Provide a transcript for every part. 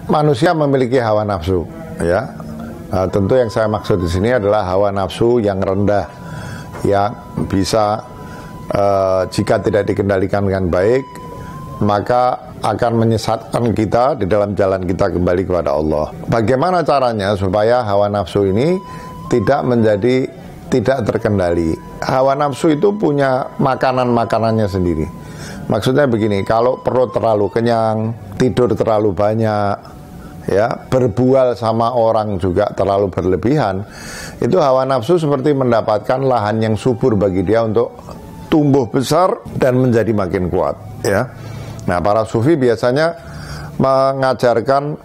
Manusia memiliki hawa nafsu, ya. Tentu yang saya maksud di sini adalah hawa nafsu yang rendah, yang bisa jika tidak dikendalikan dengan baik, maka akan menyesatkan kita di dalam jalan kita kembali kepada Allah. Bagaimana caranya supaya hawa nafsu ini tidak terkendali? Hawa nafsu itu punya makanannya sendiri. Maksudnya begini, kalau perut terlalu kenyang, tidur terlalu banyak, ya, berbual sama orang juga terlalu berlebihan, itu hawa nafsu seperti mendapatkan lahan yang subur bagi dia untuk tumbuh besar dan menjadi makin kuat, ya. Nah, para sufi biasanya mengajarkan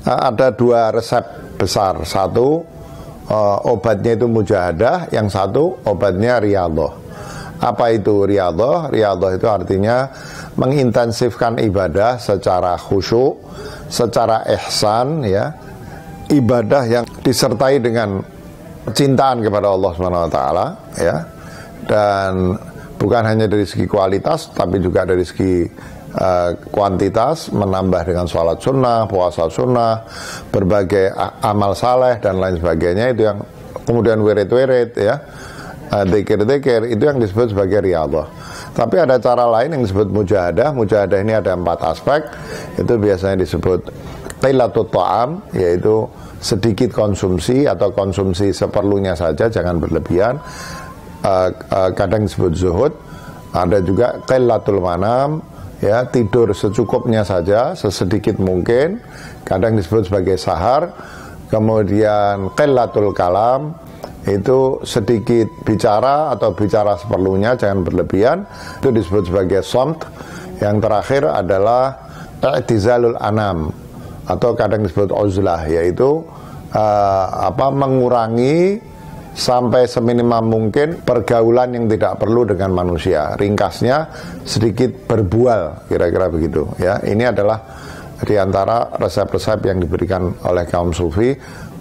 ada dua resep besar. Satu, obatnya itu mujahadah, yang satu obatnya riyadhah. Apa itu riyadhah? Riyadhah itu artinya mengintensifkan ibadah secara khusyuk, secara ihsan, ya. Ibadah yang disertai dengan kecintaan kepada Allah SWT, ya. Dan bukan hanya dari segi kualitas, tapi juga dari segi kuantitas, menambah dengan sholat sunnah, puasa sunnah, berbagai amal saleh dan lain sebagainya. Itu yang kemudian wirid-wirid, ya, dzikir-dzikir, itu yang disebut sebagai riyadhah. Tapi ada cara lain yang disebut mujahadah. Mujahadah ini ada 4 aspek. Itu biasanya disebut qilatut ta'am, yaitu sedikit konsumsi atau konsumsi seperlunya saja, jangan berlebihan. Kadang disebut zuhud. Ada juga qilatul manam, ya, tidur secukupnya saja, sesedikit mungkin. Kadang disebut sebagai sahar. Kemudian qilatul kalam, itu sedikit bicara atau bicara seperlunya, jangan berlebihan, itu disebut sebagai shamt. Yang terakhir adalah i'tizalul anam, atau kadang disebut uzlah, yaitu mengurangi sampai seminimum mungkin pergaulan yang tidak perlu dengan manusia. Ringkasnya, sedikit berbual, kira-kira begitu, ya. Ini adalah diantara resep-resep yang diberikan oleh kaum sufi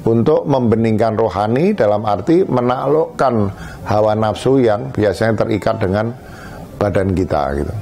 untuk membeningkan rohani, dalam arti menaklukkan hawa nafsu yang biasanya terikat dengan badan kita, gitu.